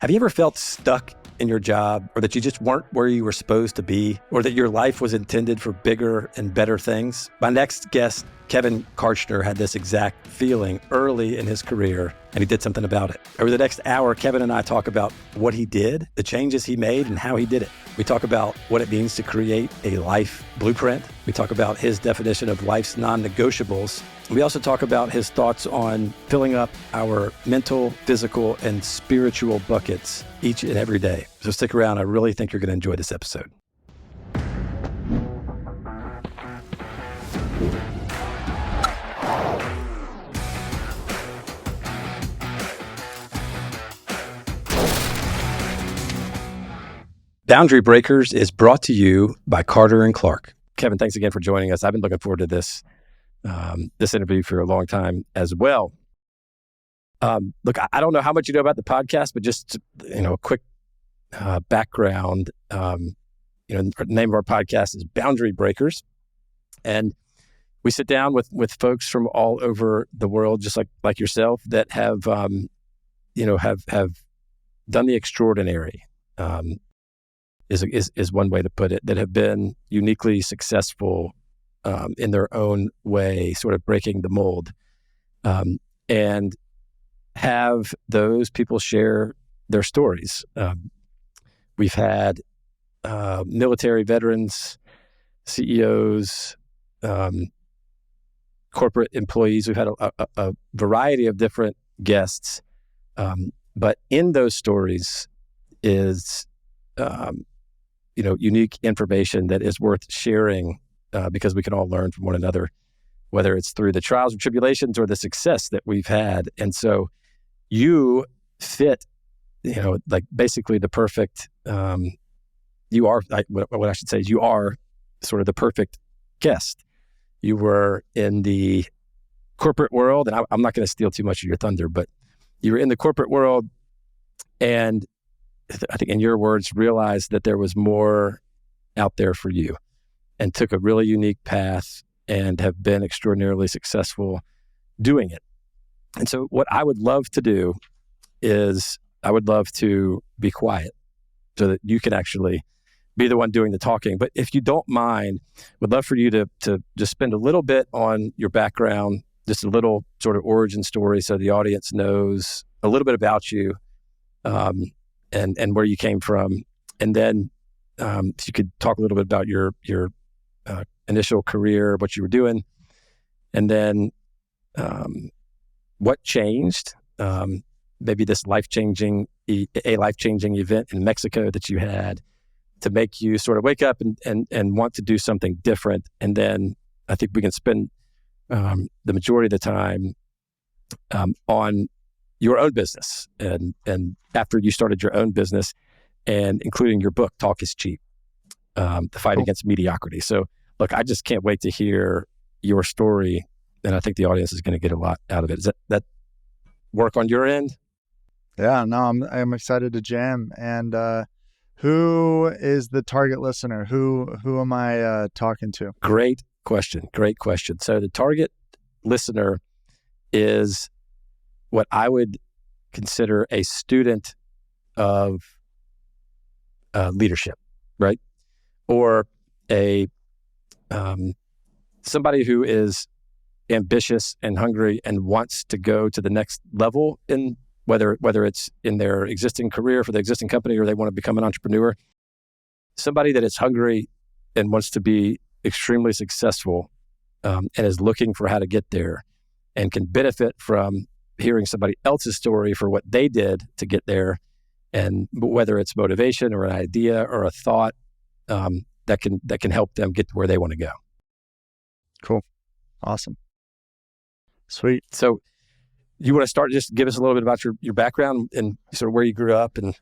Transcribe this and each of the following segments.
Have you ever felt stuck in your job, or that you just weren't where you were supposed to be, or that your life was intended for bigger and better things? My next guest, Kevin Kartchner, had this exact feeling early in his career, and he did something about it. Over the next hour, Kevin and I talk about what he did, the changes he made, and how he did it. We talk about what it means to create a life blueprint. We talk about his definition of life's non-negotiables. We also talk about his thoughts on filling up our mental, physical, and spiritual buckets each and every day. So stick around. I really think you're going to enjoy this episode. Boundary Breakers is brought to you by Carter and Clark. Kevin, thanks again for joining us. I've been looking forward to this interview for a long time as well. Look, I don't know how much you know about the podcast, but just a quick background. The name of our podcast is Boundary Breakers, and we sit down with folks from all over the world, just like yourself, that have done the extraordinary. Is one way to put it, that have been uniquely successful in their own way, sort of breaking the mold, and have those people share their stories. We've had military veterans, CEOs, corporate employees. We've had a variety of different guests, but in those stories is unique information that is worth sharing because we can all learn from one another, whether it's through the trials and tribulations or the success that we've had. And so you fit, basically the perfect, you are sort of the perfect guest. You were in the corporate world, and I'm not going to steal too much of your thunder, but you were in the corporate world, and I think in your words, realized that there was more out there for you, and took a really unique path and have been extraordinarily successful doing it. And so what I would love to do is I would love to be quiet so that you can actually be the one doing the talking. But if you don't mind, would love for you to just spend a little bit on your background, just a little sort of origin story so the audience knows a little bit about you. And where you came from, and then if you could talk a little bit about your initial career, what you were doing, and then what changed. Maybe this life-changing event in Mexico that you had to make you sort of wake up and want to do something different. And then I think we can spend the majority of the time on your own business, and after you started your own business, and including your book, Talk is Cheap, the fight against mediocrity. So look, I just can't wait to hear your story, and I think the audience is going to get a lot out of it. Does that work on your end? Yeah, no, I'm excited to jam. And who is the target listener? Who am I talking to? Great question. So the target listener is what I would consider a student of leadership, right? Or a somebody who is ambitious and hungry and wants to go to the next level in whether it's in their existing career for the existing company, or they want to become an entrepreneur. Somebody that is hungry and wants to be extremely successful and is looking for how to get there, and can benefit from hearing somebody else's story for what they did to get there, and whether it's motivation or an idea or a thought that can help them get to where they want to go. Cool. Awesome. Sweet. So you want to start, just give us a little bit about your background and sort of where you grew up and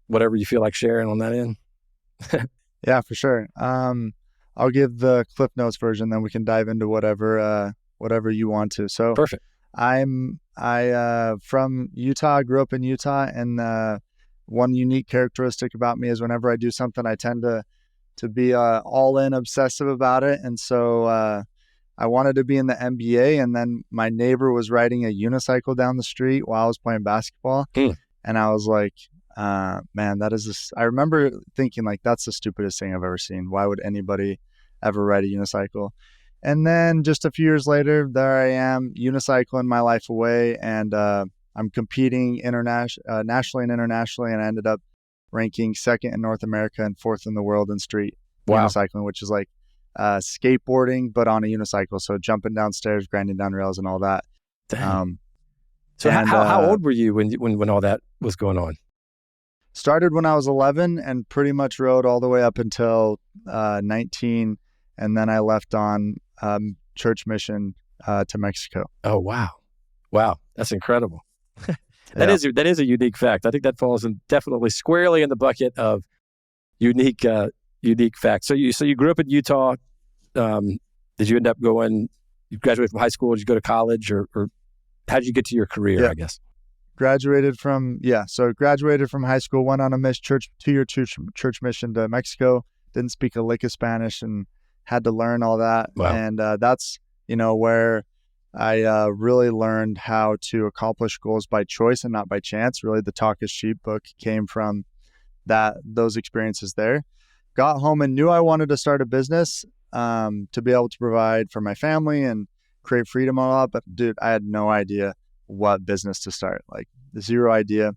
whatever you feel like sharing on that end? Yeah, for sure. I'll give the Cliff Notes version, then we can dive into whatever you want to. So perfect. I from Utah, grew up in Utah, and one unique characteristic about me is whenever I do something, I tend to be all in obsessive about it. And so I wanted to be in the NBA, and then my neighbor was riding a unicycle down the street while I was playing basketball. And I was like, Man, that is this. I remember thinking like, that's the stupidest thing I've ever seen. Why would anybody ever ride a unicycle? And then just a few years later, there I am unicycling my life away, and I'm competing nationally and internationally, and I ended up ranking second in North America and fourth in the world in street unicycling, which is like skateboarding but on a unicycle, so jumping down stairs, grinding down rails, and all that. So how old were you when all that was going on? Started when I was 11 and pretty much rode all the way up until 19, and then I left on church mission to Mexico. Oh wow, that's incredible. That is a unique fact. I think that falls definitely squarely in the bucket of unique facts. So you grew up in Utah. Did you end up going? You graduated from high school. Did you go to college, or how did you get to your career? I guess graduated from high school. Went on a 2-year church mission to Mexico. Didn't speak a lick of Spanish and had to learn all that. Wow. And that's where I really learned how to accomplish goals by choice and not by chance. Really, the Talk is Cheap book came from those experiences there. Got home and knew I wanted to start a business to be able to provide for my family and create freedom and all that. But dude, I had no idea what business to start, like zero idea.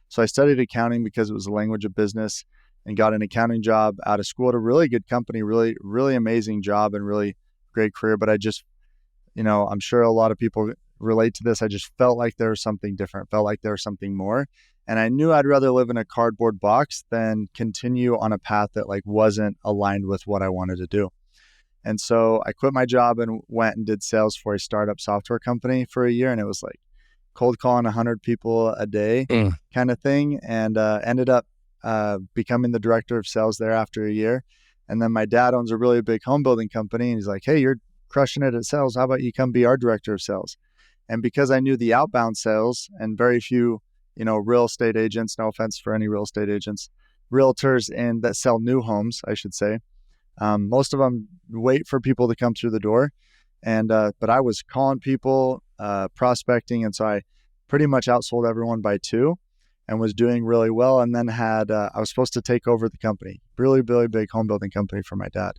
So I studied accounting because it was the language of business, and got an accounting job out of school at a really good company, really, really amazing job and really great career. But I just, I'm sure a lot of people relate to this. I just felt like there was something different, felt like there was something more. And I knew I'd rather live in a cardboard box than continue on a path that like wasn't aligned with what I wanted to do. And so I quit my job and went and did sales for a startup software company for a year. And it was like cold calling 100 people a day kind of thing. And ended up becoming the director of sales there after a year. And then my dad owns a really big home building company. And he's like, hey, you're crushing it at sales. How about you come be our director of sales? And because I knew the outbound sales and very few, real estate agents, no offense for any real estate agents, realtors and that sell new homes, I should say. Most of them wait for people to come through the door. And, but I was calling people, prospecting. And so I pretty much outsold everyone by 2 and was doing really well. And then I was supposed to take over the company, really, really big home building company for my dad.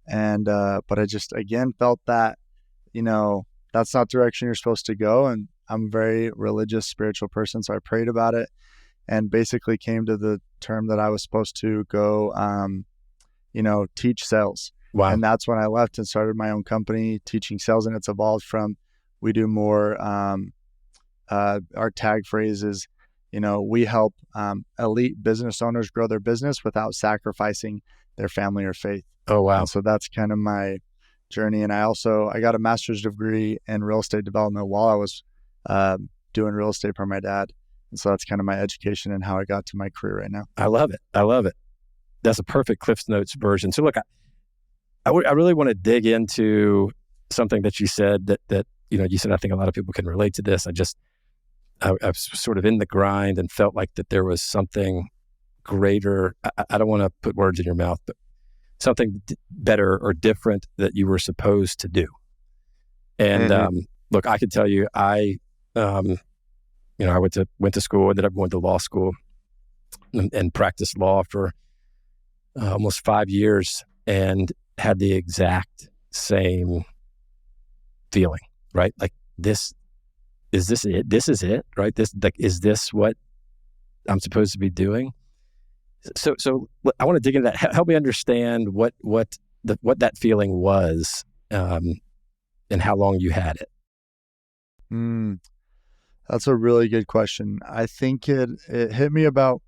And, but I just, again, felt that, that's not the direction you're supposed to go. And I'm a very religious, spiritual person. So I prayed about it and basically came to the term that I was supposed to go, teach sales. Wow. And that's when I left and started my own company teaching sales. And it's evolved from, we do more, our tag phrase is, we help elite business owners grow their business without sacrificing their family or faith. Oh, wow. And so that's kind of my journey. And I got a master's degree in real estate development while I was doing real estate for my dad. And so that's kind of my education and how I got to my career right now. I love it. That's a perfect Cliff's Notes version. So look, I really want to dig into something that you said that you said, I think a lot of people can relate to this. I was sort of in the grind and felt like that there was something greater. I don't want to put words in your mouth, but something better or different that you were supposed to do. And look, I can tell you, I went to school, ended up going to law school and practiced law for almost 5 years and had the exact same feeling, right? Like is this it? This is it, right? Is this what I'm supposed to be doing? So I want to dig into that. Help me understand what that feeling was, and how long you had it. That's a really good question. I think it hit me about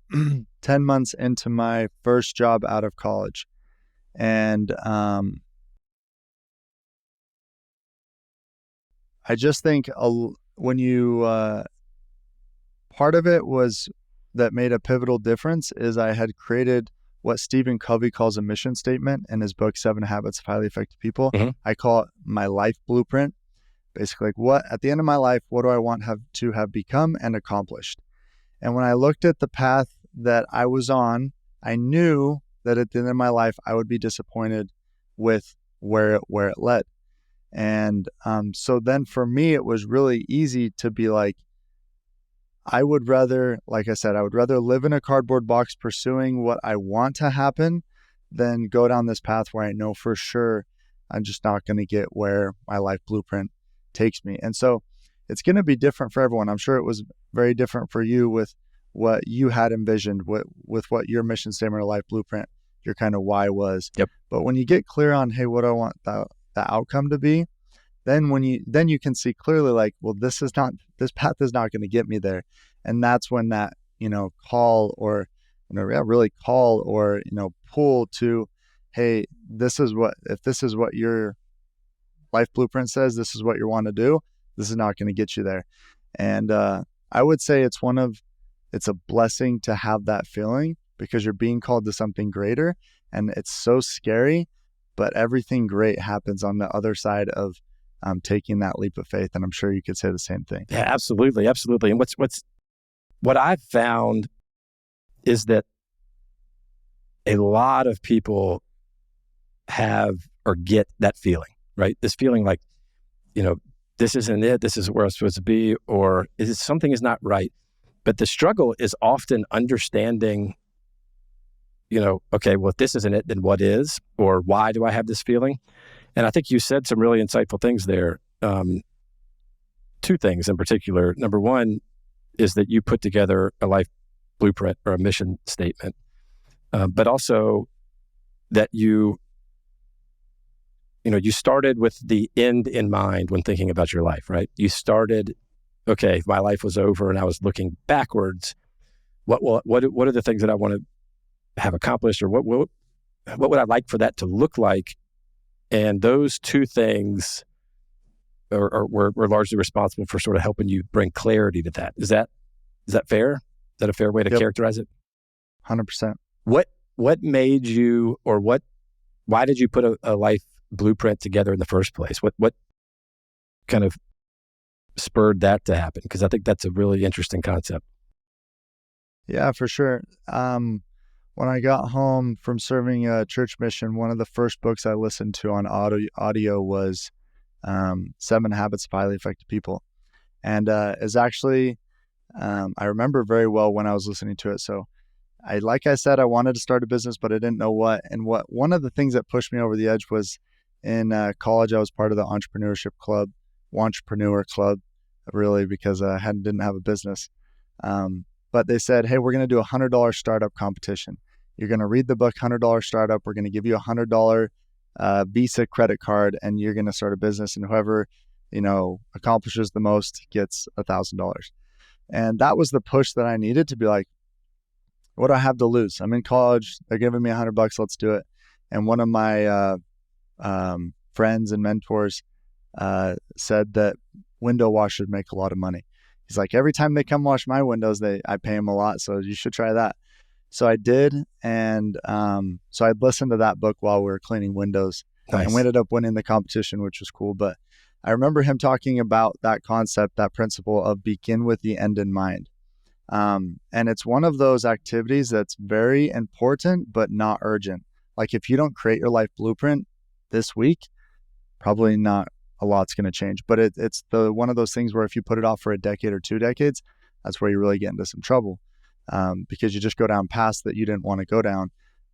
10 months into my first job out of college. And I just think when you, part of it was that made a pivotal difference is I had created what Stephen Covey calls a mission statement in his book, 7 Habits of Highly Effective People. Mm-hmm. I call it my life blueprint. Basically, like at the end of my life, what do I want to have become and accomplished? And when I looked at the path that I was on, I knew that at the end of my life, I would be disappointed with where it led. And so then for me, it was really easy to be like, I would rather, like I said, I would rather live in a cardboard box pursuing what I want to happen than go down this path where I know for sure I'm just not going to get where my life blueprint takes me. And so it's going to be different for everyone. I'm sure it was very different for you with what you had envisioned, with what your mission statement or life blueprint, your kind of why was. Yep. But when you get clear on, hey, what do I want the outcome to be, then you can see clearly, like, well, this path is not going to get me there. And that's when that, call or, really call or, pull to, hey, if this is what your life blueprint says, this is what you want to do, this is not going to get you there. And I would say it's a blessing to have that feeling, because you're being called to something greater, and it's so scary, but everything great happens on the other side of taking that leap of faith. And I'm sure you could say the same thing. Yeah, absolutely. Absolutely. And what I've found is that a lot of people have or get that feeling, right? This feeling like, this isn't it, this isn't where I'm supposed to be, or something is not right. But the struggle is often understanding, okay, well, if this isn't it, then what is, or why do I have this feeling? And I think you said some really insightful things there. Two things in particular. Number one is that you put together a life blueprint or a mission statement, but also that you started with the end in mind when thinking about your life, right? You started, okay, if my life was over and I was looking backwards, what are the things that I want to have accomplished, or what would I like for that to look like? And those two things were largely responsible for sort of helping you bring clarity to that. Is that fair? Is that a fair way to characterize it? 100%. What made you, or why did you put a life blueprint together in the first place? What kind of spurred that to happen? Because I think that's a really interesting concept. Yeah, for sure. When I got home from serving a church mission, one of the first books I listened to on audio was 7 Habits of Highly Effective People. And is actually, I remember very well when I was listening to it. So like I said, I wanted to start a business, but I didn't know what. And one of the things that pushed me over the edge was in college, I was part of the entrepreneur club, really, because I didn't have a business. But they said, hey, we're going to do a $100 startup competition. You're going to read the book, $100 Startup. We're going to give you a $100 Visa credit card, and you're going to start a business. And whoever, accomplishes the most gets $1,000. And that was the push that I needed to be like, what do I have to lose? I'm in college. They're giving me $100. Let's do it. And one of my friends and mentors said that window washers make a lot of money. He's like, every time they come wash my windows, I pay them a lot. So you should try that. So I did. And so I'd listened to that book while we were cleaning windows. Nice. And we ended up winning the competition, which was cool. But I remember him talking about that concept, that principle of begin with the end in mind. And it's one of those activities that's very important, but not urgent. Like if you don't create your life blueprint this week, probably not a lot's going to change. But it's one of those things where if you put it off for a decade or 2 decades, that's where you really get into some trouble, because you just go down paths that you didn't want to go down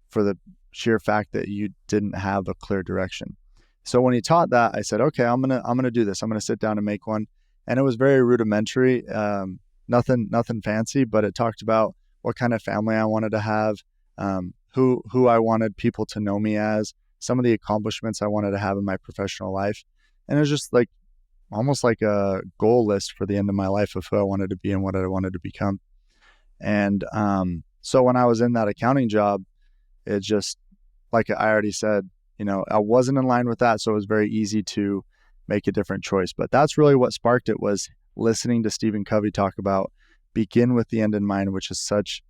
for the sheer fact that you didn't have a clear direction. So when he taught that, I said, okay, I'm gonna do this. I'm gonna sit down and make one. And it was very rudimentary, nothing fancy, but it talked about what kind of family I wanted to have, who I wanted people to know me as, some of the accomplishments I wanted to have in my professional life. And it was just like almost like a goal list for the end of my life of who I wanted to be and what I wanted to become. And so when I was in that accounting job, it just, like I already said, I wasn't in line with that. So it was very easy to make a different choice. But that's really what sparked it, was listening to Stephen Covey talk about begin with the end in mind, which is such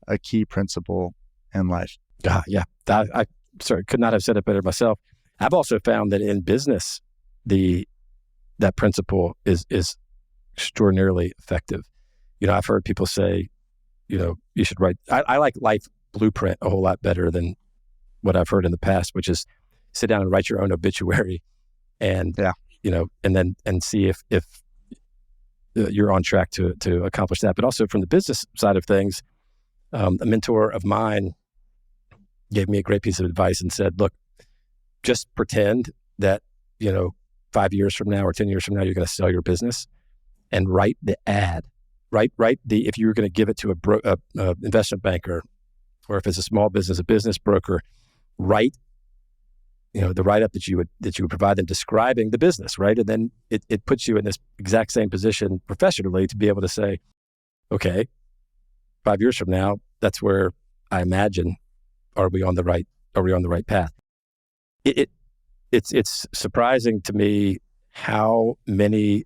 a key principle in life. Yeah. I could not have said it better myself. I've also found that in business, that principle is extraordinarily effective. I've heard people say, you should write. I like life blueprint a whole lot better than what I've heard in the past, which is sit down and write your own obituary, and and see if you're on track to accomplish that. But also from the business side of things, a mentor of mine gave me a great piece of advice and said, look, just pretend that, 5 years from now or 10 years from now, you're going to sell your business and write the ad, write if you were going to give it to a investment banker, or if it's a small business, a business broker, write, the write-up that you would provide them describing the business, right? And then it puts you in this exact same position professionally to be able to say, okay, 5 years from now, that's where I imagine, are we on the right path? It's surprising to me how many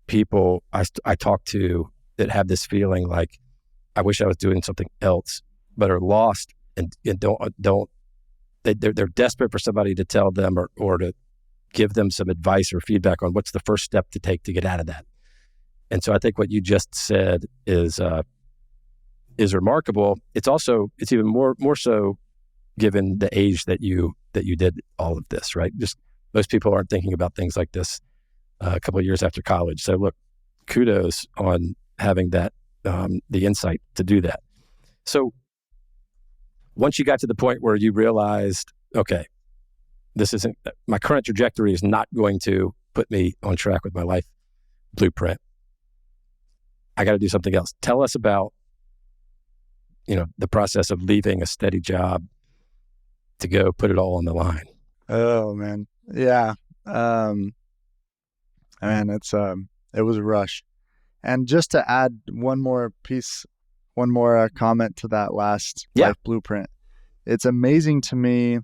people I talk to that have this feeling like, I wish I was doing something else, but are lost and they're desperate for somebody to tell them or to give them some advice or feedback on what's the first step to take to get out of that. And so I think what you just said is remarkable. It's even more so given the age that you did all of this, right? Just most people aren't thinking about things like this a couple of years after college. So look, kudos on having that, the insight to do that. So once you got to the point where you realized, okay, my current trajectory is not going to put me on track with my life blueprint, I got to do something else. Tell us about, the process of leaving a steady job to go put it all on the line. Oh man. Yeah. Man, it was a rush. And just to add one more comment to that last life blueprint, it's amazing to me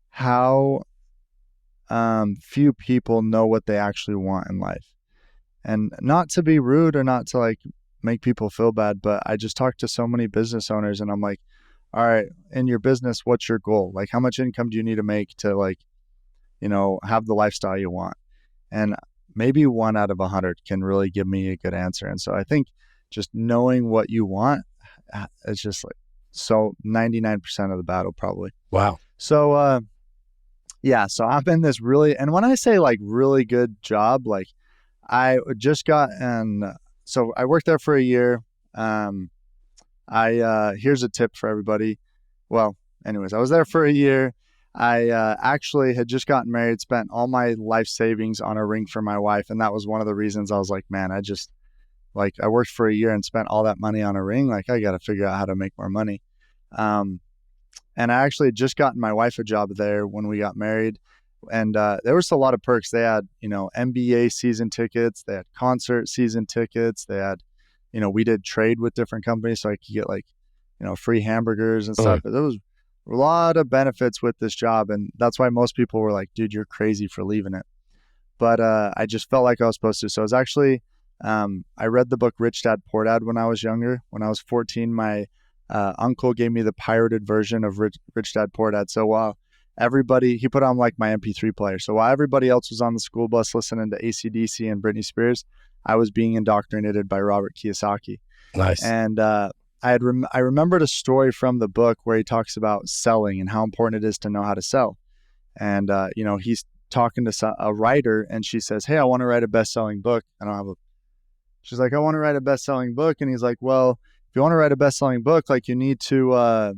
how few people know what they actually want in life. And not to be rude or not to make people feel bad, but I just talked to so many business owners and I'm like, all right, in your business, what's your goal? How much income do you need to make to have the lifestyle you want? And maybe 1 out of 100 can really give me a good answer. And so I think just knowing what you want, it's just so 99% of the battle probably. Wow. So, so I'm in this and when I say really good job, I just got so I worked there for a year. Here's a tip for everybody. Well, anyways, I was there for a year. I actually had just gotten married, spent all my life savings on a ring for my wife. And that was one of the reasons I was like, man, I worked for a year and spent all that money on a ring. I got to figure out how to make more money. And I actually had just gotten my wife a job there when we got married. And there was a lot of perks. They had, NBA season tickets. They had concert season tickets. They had, we did trade with different companies. So I could get free hamburgers and stuff. But there was a lot of benefits with this job. And that's why most people were like, dude, you're crazy for leaving it. But I just felt like I was supposed to. So it was actually, I read the book Rich Dad Poor Dad when I was younger. When I was 14, my uncle gave me the pirated version of Rich Dad Poor Dad. So while he put on my MP3 player. So while everybody else was on the school bus listening to AC/DC and Britney Spears, I was being indoctrinated by Robert Kiyosaki. Nice. And I remembered a story from the book where he talks about selling and how important it is to know how to sell. And, he's talking to a writer and she says, hey, I want to write a best-selling book. She's like, I want to write a best-selling book. And he's like, well, if you want to write a best-selling book, you need to,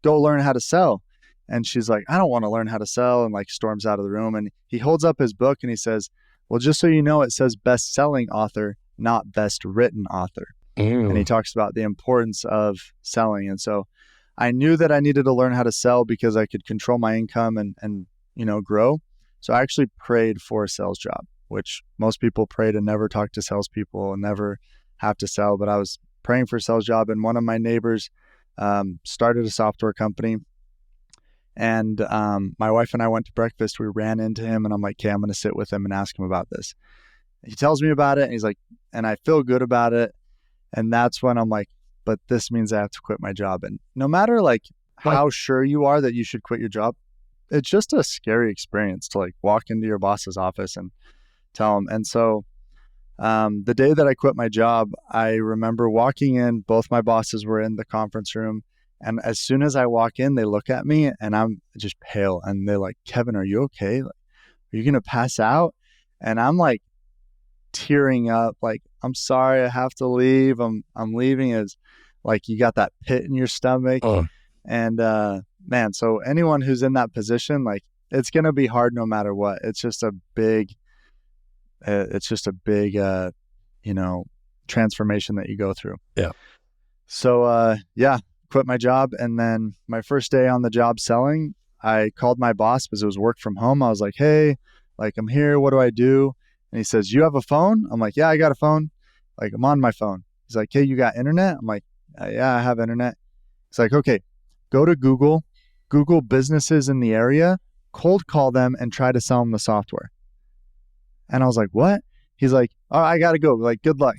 go learn how to sell. And she's like, I don't want to learn how to sell, and storms out of the room. And he holds up his book and he says, well, just so you know, it says best-selling author, not best written author. Ew. And he talks about the importance of selling. And so I knew that I needed to learn how to sell because I could control my income and grow. So I actually prayed for a sales job, which most people pray to never talk to salespeople and never have to sell. But I was praying for a sales job, and one of my neighbors started a software company. And my wife and I went to breakfast. We ran into him and I'm like, okay, I'm going to sit with him and ask him about this. He tells me about it and he's like, and I feel good about it. And that's when I'm like, but this means I have to quit my job. And no matter how sure you are that you should quit your job, it's just a scary experience to walk into your boss's office and tell him. And so the day that I quit my job, I remember walking in, both my bosses were in the conference room. And as soon as I walk in, they look at me and I'm just pale. And they're like, Kevin, are you okay? Are you going to pass out? And I'm like, tearing up, like, I'm sorry, I have to leave. I'm leaving. Is like you got that pit in your stomach. And man, so anyone who's in that position, like, it's gonna be hard no matter what. It's just a big you know, transformation that you go through. Yeah. So yeah, quit my job, and then my first day on the job selling, I called my boss because it was work from home. I was like, hey, like, I'm here, what do I do? And he says, you have a phone? I'm like, yeah, I got a phone. Like, I'm on my phone. He's like, hey, you got internet? I'm like, yeah, I have internet. He's like, okay, go to Google businesses in the area, cold call them, and try to sell them the software. And I was like, what? He's like, oh, I got to go. Like, good luck.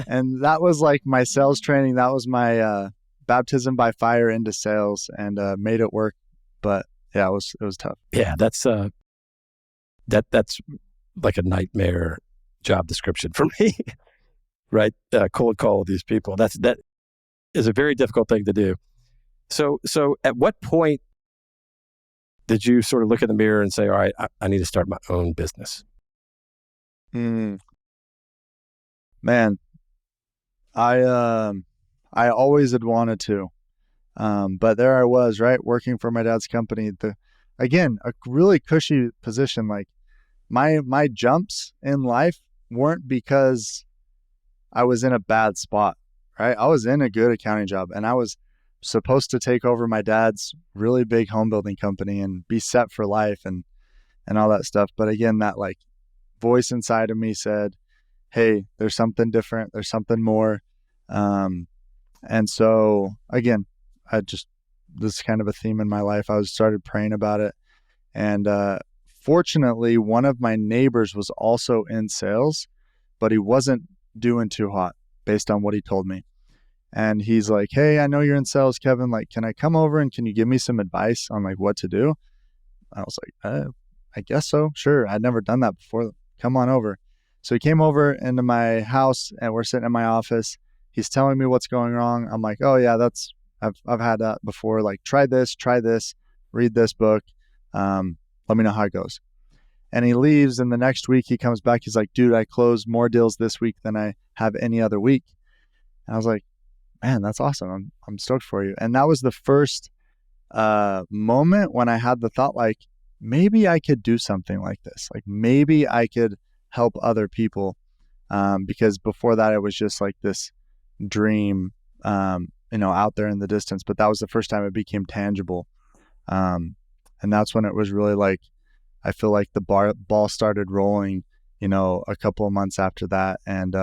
And that was like my sales training. That was my baptism by fire into sales, and made it work. But yeah, it was tough. Yeah, that's like a nightmare job description for me, right? Cold call these people. That is a very difficult thing to do. So at what point did you sort of look in the mirror and say, all right, I need to start my own business? Man, I always had wanted to, but there I was, right, working for my dad's company. Again, a really cushy position. Like, my jumps in life weren't because I was in a bad spot, right? I was in a good accounting job, and I was supposed to take over my dad's really big home building company and be set for life and all that stuff. But again, that like voice inside of me said, hey, there's something different. There's something more. And so again, this is kind of a theme in my life. I started praying about it. And fortunately, one of my neighbors was also in sales, but he wasn't doing too hot based on what he told me. And he's like, hey, I know you're in sales, Kevin. Like, can I come over and can you give me some advice on like what to do? I was like, I guess so. Sure. I'd never done that before. Come on over. So he came over into my house, and we're sitting in my office. He's telling me what's going wrong. I'm like, oh yeah, I've had that before. Like, try this, read this book. Let me know how it goes. And he leaves, and the next week he comes back. He's like, dude, I closed more deals this week than I have any other week. And I was like, man, that's awesome. I'm stoked for you. And that was the first moment when I had the thought, like, maybe I could do something like this. Like, maybe I could help other people. Because before that, it was just like this dream, out there in the distance. But that was the first time it became tangible. And that's when it was really like, I feel like the ball started rolling, a couple of months after that. And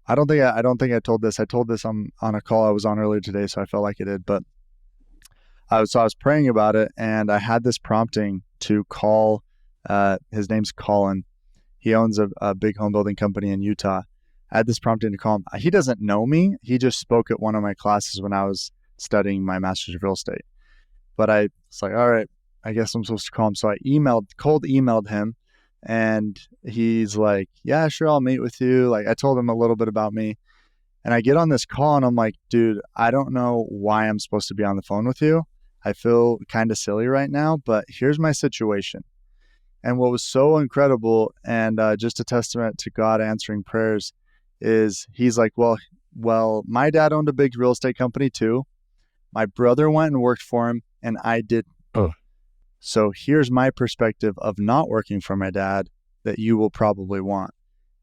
I don't think I told this. I told this on a call I was on earlier today, so I felt like I did. But I was praying about it, and I had this prompting to call. His name's Colin. He owns a big home building company in Utah. I had this prompting to call him. He doesn't know me. He just spoke at one of my classes when I was studying my master's of real estate. But I was like, all right, I guess I'm supposed to call him. So I cold emailed him, and he's like, yeah, sure, I'll meet with you. Like, I told him a little bit about me, and I get on this call, and I'm like, dude, I don't know why I'm supposed to be on the phone with you. I feel kind of silly right now, but here's my situation. And what was so incredible, and just a testament to God answering prayers, is he's like, well, my dad owned a big real estate company too. My brother went and worked for him, and I didn't. Oh. So here's my perspective of not working for my dad that you will probably want.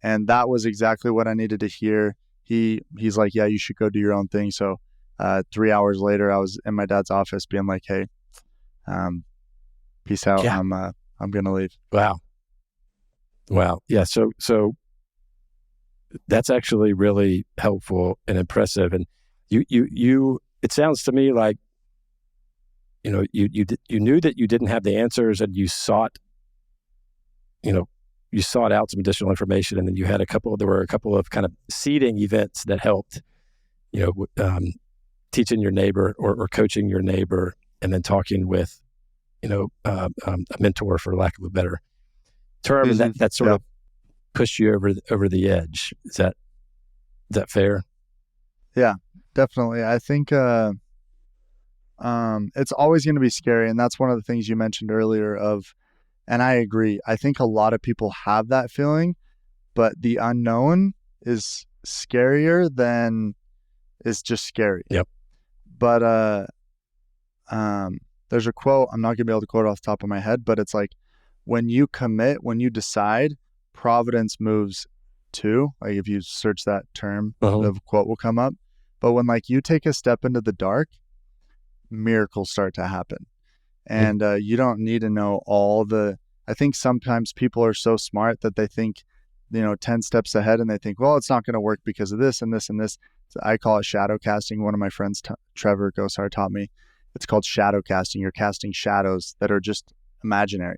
And that was exactly what I needed to hear. He's like, yeah, you should go do your own thing. So 3 hours later, I was in my dad's office being like, hey, peace out. Yeah. I'm going to leave. Wow. Yeah. So that's actually really helpful and impressive. And you it sounds to me like, you knew that you didn't have the answers, and you sought out some additional information, and then there were a couple of kind of seeding events that helped, teaching your neighbor or coaching your neighbor, and then talking with, a mentor, for lack of a better term. Mm-hmm. And that sort of pushed you over the edge. Is that fair? Yeah, definitely. I think it's always going to be scary. And that's one of the things you mentioned earlier And I agree. I think a lot of people have that feeling, but the unknown is scarier than is just scary. Yep. But there's a quote, I'm not going to be able to quote it off the top of my head, but it's like, when you commit, when you decide, providence moves too. Like if you search that term, the quote will come up. But when like you take a step into the dark, miracles start to happen. And you don't need to know I think sometimes people are so smart that they think, 10 steps ahead, and they think, well, it's not going to work because of this and this and this. So I call it shadow casting. One of my friends, Trevor Gosar, taught me it's called shadow casting. You're casting shadows that are just imaginary.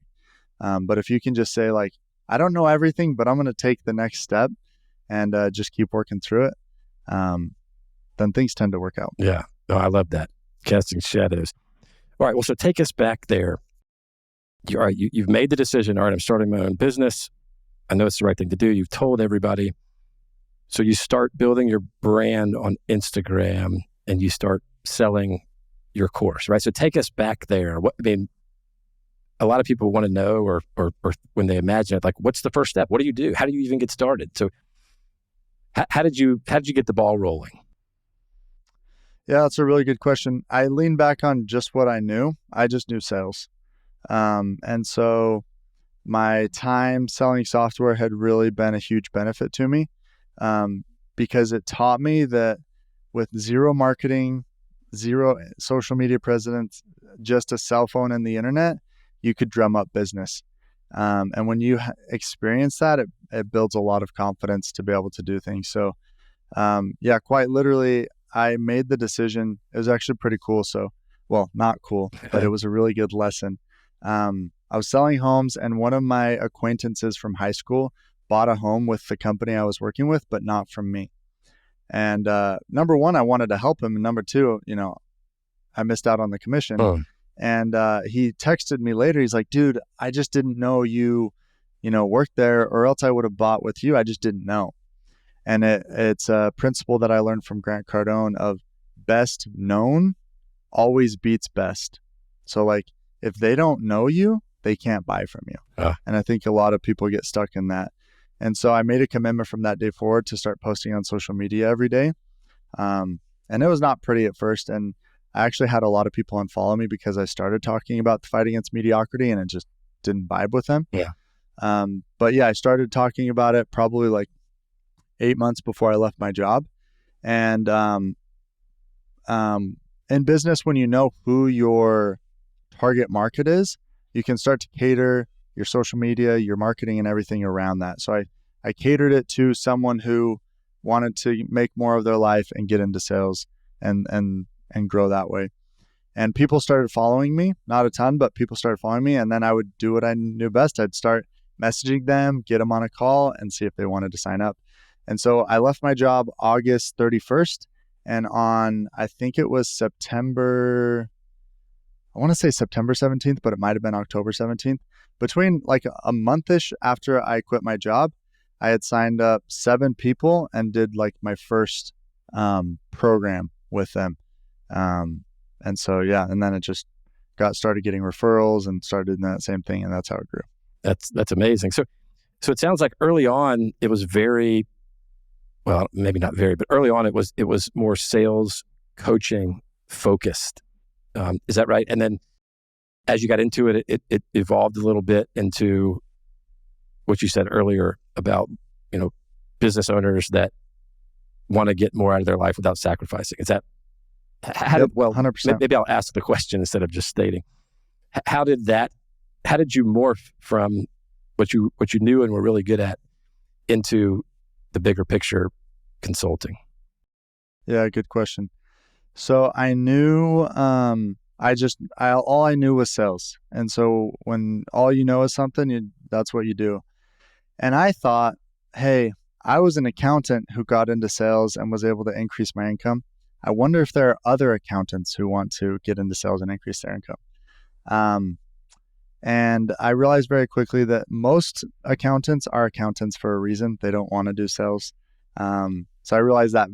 But if you can just say like, I don't know everything, but I'm going to take the next step and just keep working through it, then things tend to work out. Yeah. Oh, I love that. Casting shadows. All right. Well, so take us back there. You've made the decision. All right, I'm starting my own business. I know it's the right thing to do. You've told everybody. So you start building your brand on Instagram and you start selling your course, right? So take us back there. A lot of people want to know, or when they imagine it, like, what's the first step? What do you do? How do you even get started? So how did you get the ball rolling? Yeah, that's a really good question. I lean back on just what I knew. I just knew sales. And so my time selling software had really been a huge benefit to me, because it taught me that with zero marketing, zero social media presence, just a cell phone and the internet, you could drum up business. And when you experience that, it builds a lot of confidence to be able to do things. So, quite literally, I made the decision. It was actually pretty cool. So, well, not cool, but it was a really good lesson. I was selling homes, and one of my acquaintances from high school bought a home with the company I was working with, but not from me. And number one, I wanted to help him. And number two, I missed out on the commission. Oh. And he texted me later. He's like, dude, I just didn't know you worked there, or else I would have bought with you. I just didn't know. And it's a principle that I learned from Grant Cardone of best known always beats best. So like, if they don't know you, they can't buy from you. And I think a lot of people get stuck in that. And so I made a commitment from that day forward to start posting on social media every day. And it was not pretty at first. And I actually had a lot of people unfollow me because I started talking about the fight against mediocrity, and it just didn't vibe with them. Yeah. But yeah, I started talking about it probably like 8 months before I left my job. And in business, when you know who your target market is, you can start to cater your social media, your marketing, and everything around that. So I catered it to someone who wanted to make more of their life and get into sales and grow that way. And people started following me, not a ton, but people started following me. And then I would do what I knew best. I'd start messaging them, get them on a call, and see if they wanted to sign up. And so I left my job August 31st. And on, I think it was September 17th, but it might have been October 17th. Between like a month-ish after I quit my job, I had signed up 7 people and did like my first program with them. And so, yeah, and then it just started getting referrals and started doing that same thing. And that's how it grew. That's amazing. So it sounds like early on, it was very, well, maybe not very, but early on it was more sales coaching focused. Is that right? And then as you got into it, it evolved a little bit into what you said earlier about, business owners that want to get more out of their life without sacrificing. Is that, 100%. Maybe I'll ask the question instead of just stating. How did you morph from what you knew and were really good at into the bigger picture consulting? Yeah, good question. So I knew, all I knew was sales. And so when all you know is something, that's what you do. And I thought, hey, I was an accountant who got into sales and was able to increase my income. I wonder if there are other accountants who want to get into sales and increase their income. And I realized very quickly that most accountants are accountants for a reason. They don't want to do sales. So I realized that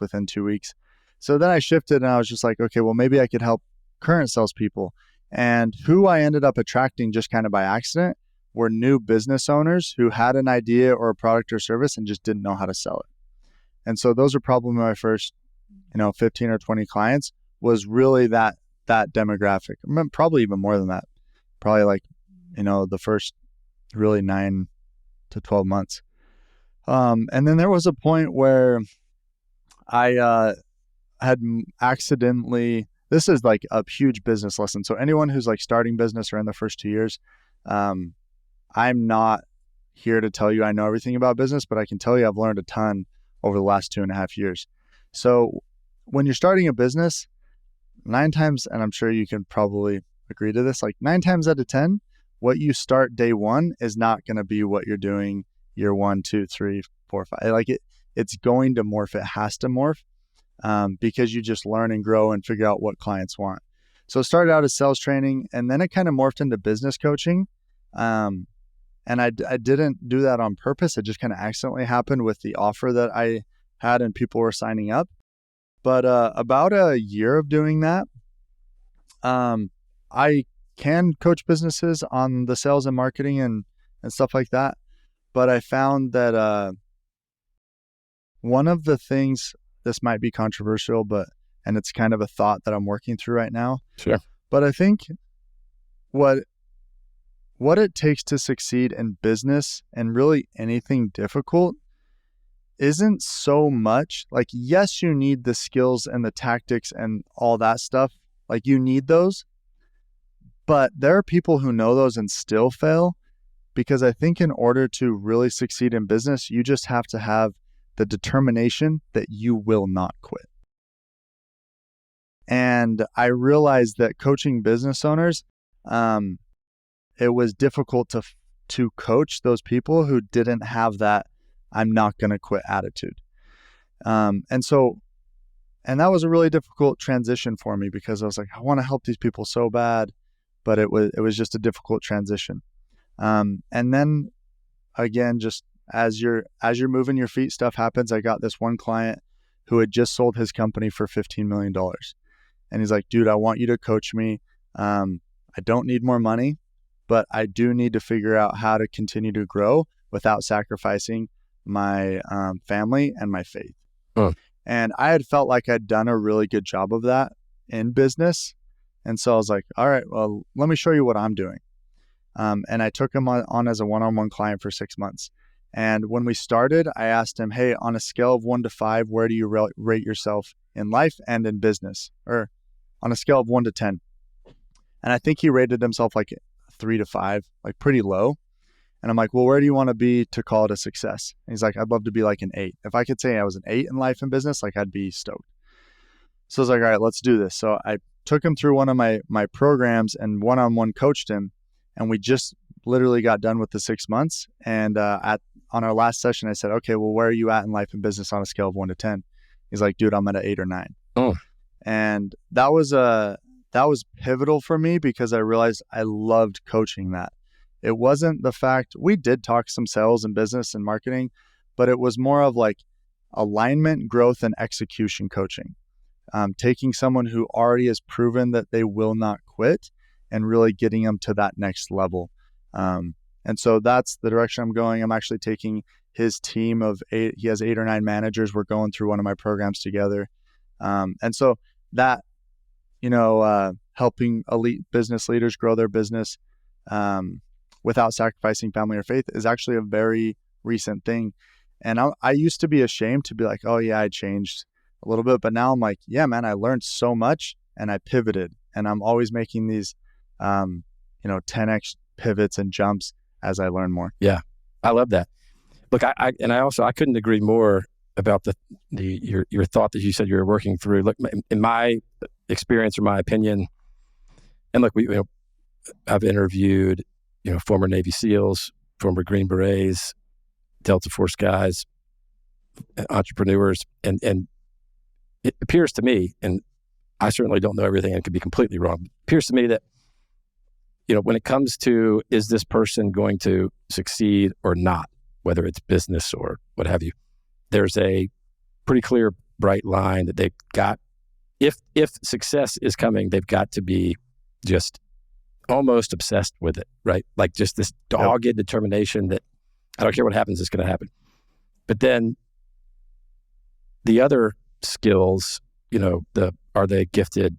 within 2 weeks. So then I shifted and I was just like, okay, well, maybe I could help current salespeople. And who I ended up attracting just kind of by accident were new business owners who had an idea or a product or service and just didn't know how to sell it. And so those are probably my first, 15 or 20 clients, was really that demographic. Probably even more than that. Probably like, the first really 9 to 12 months. And then there was a point where I had accidentally, this is like a huge business lesson. So anyone who's like starting business or in the first 2 years, I'm not here to tell you I know everything about business, but I can tell you I've learned a ton over the last 2.5 years. So when you're starting a business, 9 times, and I'm sure you can probably agree to this, like 9 times out of 10, what you start day one is not going to be what you're doing year 1, 2, 3, 4, 5. Like it's going to morph. It has to morph because you just learn and grow and figure out what clients want. So it started out as sales training, and then it kind of morphed into business coaching. And I didn't do that on purpose. It just kind of accidentally happened with the offer that I had and people were signing up. But about a year of doing that, I can coach businesses on the sales and marketing and stuff like that. But I found that one of the things, this might be controversial, and it's kind of a thought that I'm working through right now. Sure. But I think what it takes to succeed in business and really anything difficult isn't so much like, yes, you need the skills and the tactics and all that stuff. Like you need those, but there are people who know those and still fail, because I think in order to really succeed in business, you just have to have the determination that you will not quit. And I realized that coaching business owners, it was difficult to coach those people who didn't have that I'm not going to quit attitude. And that was a really difficult transition for me, because I was like, I want to help these people so bad, but it was just a difficult transition. And then again, just as you're moving your feet, stuff happens. I got this one client who had just sold his company for $15 million. And he's like, dude, I want you to coach me. I don't need more money, but I do need to figure out how to continue to grow without sacrificing my family and my faith. And I had felt like I'd done a really good job of that in business. And so I was like, all right, well, let me show you what I'm doing. And I took him on as a one-on-one client for 6 months. And when we started, I asked him, hey, on a scale of 1 to 5, where do you rate yourself in life and in business? Or on a scale of 1 to 10. And I think he rated himself like 3 to 5, like pretty low. And I'm like, well, where do you want to be to call it a success? And he's like, I'd love to be like an 8. If I could say I was an 8 in life and business, like I'd be stoked. So I was like, all right, let's do this. So I took him through one of my programs and one-on-one coached him. And we just literally got done with the 6 months. And on our last session, I said, okay, well, where are you at in life and business on a scale of 1 to 10? He's like, dude, I'm at an 8 or 9. Oh. And that was pivotal for me, because I realized I loved coaching that. It wasn't the fact, we did talk some sales and business and marketing, but it was more of like alignment, growth, and execution coaching. Taking someone who already has proven that they will not quit and really getting them to that next level. And so that's the direction I'm going. I'm actually taking his team of 8. He has 8 or 9 managers. We're going through one of my programs together. And so that, helping elite business leaders grow their business without sacrificing family or faith is actually a very recent thing. And I used to be ashamed to be like, oh yeah, I changed a little bit. But now I'm like, yeah, man, I learned so much and I pivoted. And I'm always making these, 10x pivots and jumps as I learn more. Yeah, I love that. Look, I couldn't agree more about your thought that you said you were working through. Look, in my experience or my opinion, and look, I've interviewed, former Navy SEALs, former Green Berets, Delta Force guys, entrepreneurs, and it appears to me, and I certainly don't know everything and could be completely wrong, it appears to me that, when it comes to, is this person going to succeed or not, whether it's business or what have you, there's a pretty clear, bright line that they've got. If success is coming, they've got to be just almost obsessed with it, right? Like just this dogged determination that I don't care what happens, it's going to happen. But then the other skills, are they gifted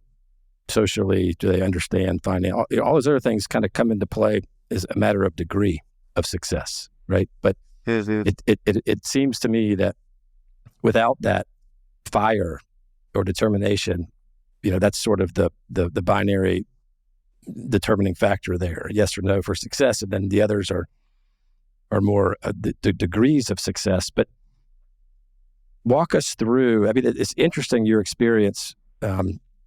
socially? Do they understand finance? All those other things kind of come into play as a matter of degree of success, right? But it seems to me that without that fire or determination, that's sort of the binary determining factor there, yes or no for success, and then the others are more the degrees of success. But walk us through. I mean, it's interesting your experience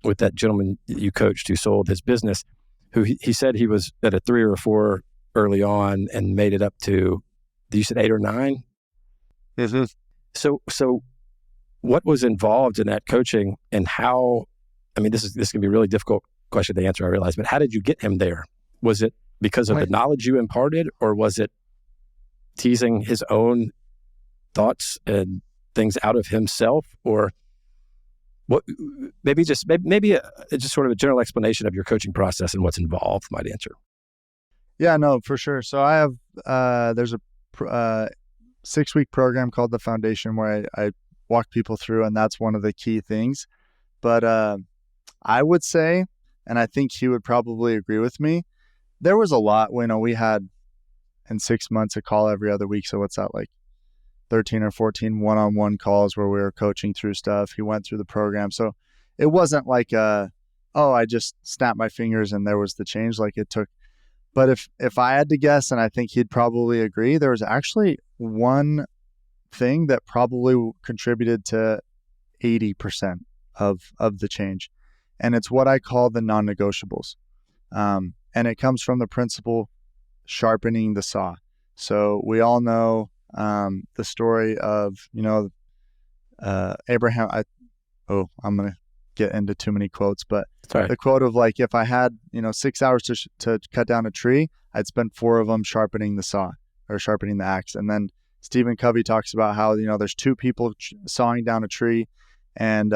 with that gentleman you coached who sold his business, who he said he was at a 3 or a 4 early on and made it up to, you said 8 or 9? Mm-hmm. So what was involved in that coaching, and how, I mean, this can be a really difficult question to answer, I realize, but how did you get him there? Was it because of the knowledge you imparted, or was it teasing his own thoughts and things out of himself, or what? Maybe just sort of a general explanation of your coaching process and what's involved might answer. Yeah, no, for sure. So I have, there's a 6-week program called The Foundation where I walk people through, and that's one of the key things. But I would say, and I think he would probably agree with me, there was a lot. We had in 6 months a call every other week. So what's that, like 13 or 14 one-on-one calls where we were coaching through stuff. He went through the program. So it wasn't like, I just snapped my fingers and there was the change. Like it took. But if I had to guess, and I think he'd probably agree, there was actually one thing that probably contributed to 80% of the change. And it's what I call the non-negotiables. And it comes from the principle sharpening the saw. So we all know the story of, Abraham. I'm going to get into too many quotes, but the quote of like, if I had, 6 hours to cut down a tree, I'd spend 4 of them sharpening the saw or sharpening the axe. And then Stephen Covey talks about how, there's 2 people sawing down a tree, and,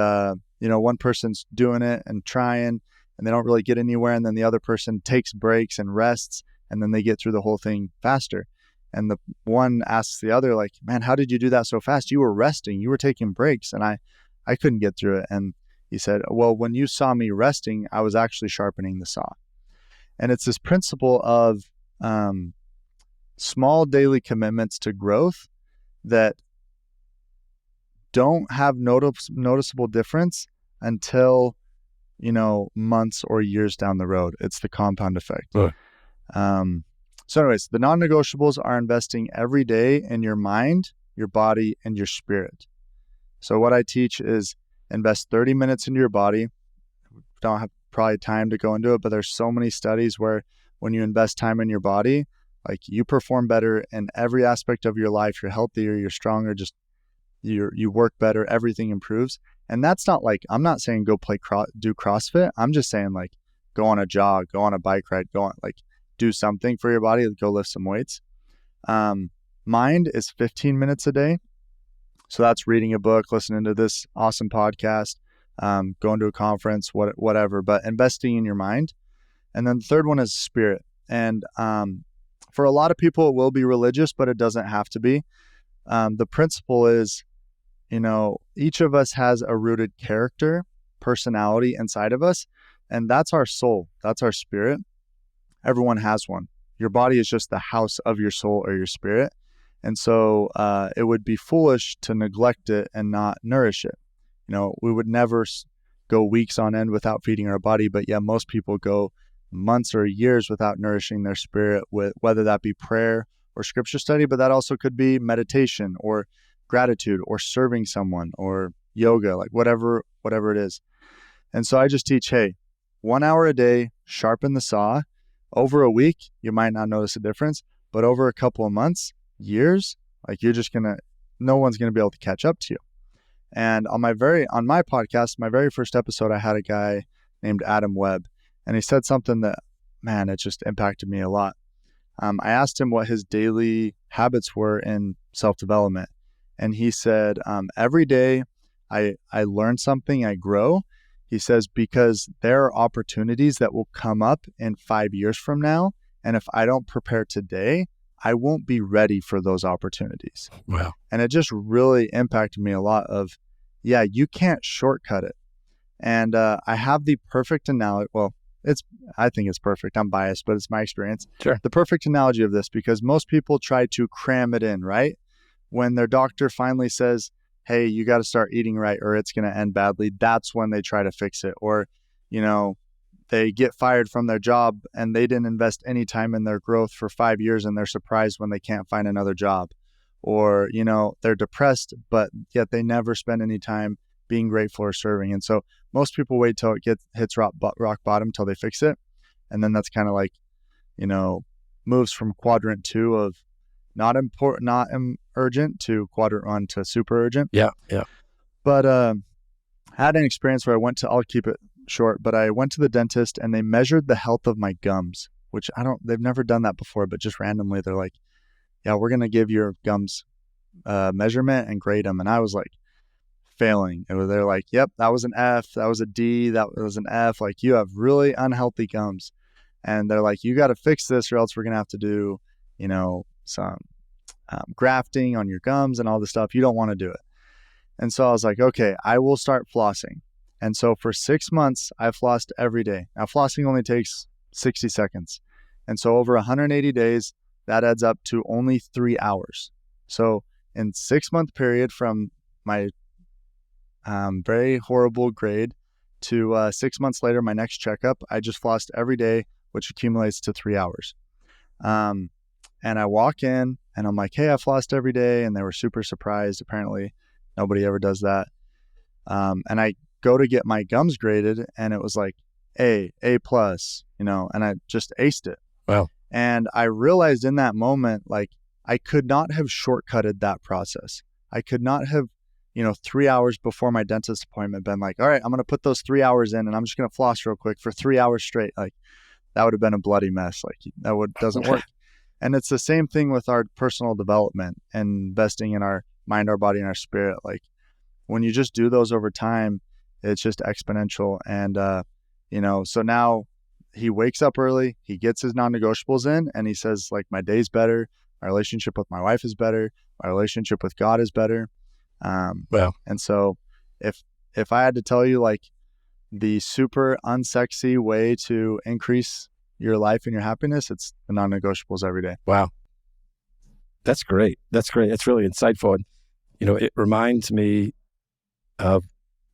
one person's doing it and trying, and they don't really get anywhere. And then the other person takes breaks and rests, and then they get through the whole thing faster. And the one asks the other, like, man, how did you do that so fast? You were resting, you were taking breaks, and I couldn't get through it. And he said, well, when you saw me resting, I was actually sharpening the saw. And it's this principle of small daily commitments to growth that don't have noticeable difference until, months or years down the road. It's the compound effect. So anyways, the non-negotiables are investing every day in your mind, your body, and your spirit. So what I teach is invest 30 minutes into your body. Don't have probably time to go into it, but there's so many studies where when you invest time in your body, like you perform better in every aspect of your life. You're healthier, you're stronger, just you work better, everything improves. And that's not like, I'm not saying go do CrossFit. I'm just saying like go on a jog, go on a bike ride, do something for your body, go lift some weights. Mind is 15 minutes a day. So that's reading a book, listening to this awesome podcast, going to a conference, whatever, but investing in your mind. And then the third one is spirit. And for a lot of people, it will be religious, but it doesn't have to be. The principle is, each of us has a rooted character, personality inside of us, and that's our soul. That's our spirit. Everyone has one. Your body is just the house of your soul or your spirit. And so it would be foolish to neglect it and not nourish it. We would never go weeks on end without feeding our body, but yeah, most people go months or years without nourishing their spirit, with whether that be prayer or scripture study, but that also could be meditation or gratitude or serving someone or yoga, like whatever it is. And so I just teach, hey, 1 hour a day, sharpen the saw. Over a week, you might not notice a difference, but over a couple of months, years, like no one's going to be able to catch up to you. And on my podcast, my very first episode, I had a guy named Adam Webb, and he said something that, man, it just impacted me a lot. I asked him what his daily habits were in self-development. And he said, every day I learn something, I grow. He says, because there are opportunities that will come up in 5 years from now. And if I don't prepare today, I won't be ready for those opportunities. Wow. And it just really impacted me a lot of, yeah, you can't shortcut it. And I have the perfect analogy. Well, I think it's perfect. I'm biased, but it's my experience. Sure. The perfect analogy of this, because most people try to cram it in, right? When their doctor finally says, hey, you got to start eating right or it's going to end badly, that's when they try to fix it. Or, they get fired from their job and they didn't invest any time in their growth for 5 years and they're surprised when they can't find another job. Or, they're depressed, but yet they never spend any time being grateful or serving. And so most people wait till it hits rock bottom till they fix it. And then that's kind of like, moves from quadrant 2 of not important, not urgent to quadrant 1 to super urgent. Yeah. But I had an experience where I'll keep it short, but I went to the dentist and they measured the health of my gums, which they've never done that before, but just randomly they're like, yeah, we're going to give your gums measurement and grade them. And I was like failing. They're like, yep, that was an F, that was a D, that was an F. Like, you have really unhealthy gums. And they're like, you got to fix this or else we're going to have to do, some grafting on your gums and all this stuff. You don't want to do it. And so I was like, okay, I will start flossing. And so for 6 months, I flossed every day. Now, flossing only takes 60 seconds. And so over 180 days, that adds up to only 3 hours. So in 6-month period from my very horrible grade to 6 months later, my next checkup, I just flossed every day, which accumulates to 3 hours. And I walk in and I'm like, hey, I flossed every day. And they were super surprised. Apparently, nobody ever does that. And I go to get my gums graded and it was like A plus, and I just aced it. Wow. And I realized in that moment, like, I could not have shortcutted that process. I could not have, 3 hours before my dentist appointment been like, all right, I'm going to put those 3 hours in and I'm just going to floss real quick for 3 hours straight. Like, that would have been a bloody mess. Like, doesn't work. And it's the same thing with our personal development and investing in our mind, our body, and our spirit. Like, when you just do those over time, it's just exponential. And, so now he wakes up early, he gets his non-negotiables in, and he says, like, my day's better. My relationship with my wife is better. My relationship with God is better. Wow. And so if I had to tell you, like, the super unsexy way to increase your life and your happiness, it's the non-negotiables every day. Wow. That's great. That's really insightful. And, it reminds me of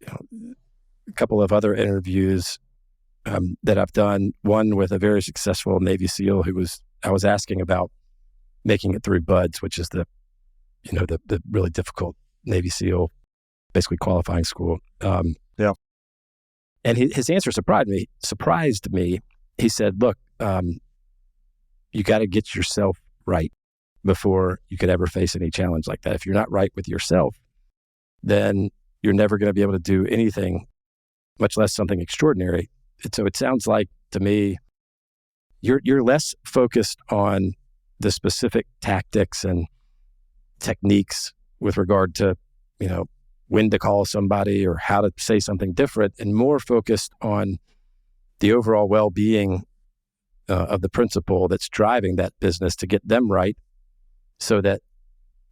a couple of other interviews that I've done. One with a very successful Navy SEAL I was asking about making it through BUD/S, which is the really difficult Navy SEAL, basically qualifying school. Yeah. And his answer surprised me. He said, look, you got to get yourself right before you could ever face any challenge like that. If you're not right with yourself, then you're never going to be able to do anything, much less something extraordinary. And so it sounds like to me, you're less focused on the specific tactics and techniques with regard to, when to call somebody or how to say something different, and more focused on the overall well-being of the principal that's driving that business to get them right, so that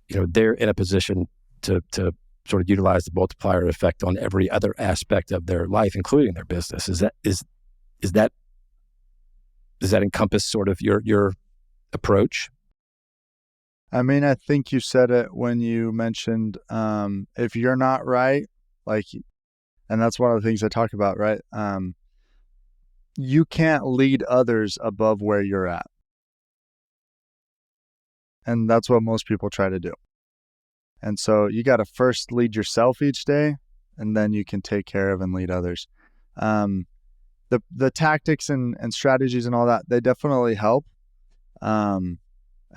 they're in a position to sort of utilize the multiplier effect on every other aspect of their life, including their business. Does that encompass sort of your approach? I mean, I think you said it when you mentioned if you're not right, like, and that's one of the things I talk about, right? You can't lead others above where you're at. And that's what most people try to do. And so you got to first lead yourself each day, and then you can take care of and lead others. The tactics and strategies and all that, they definitely help. And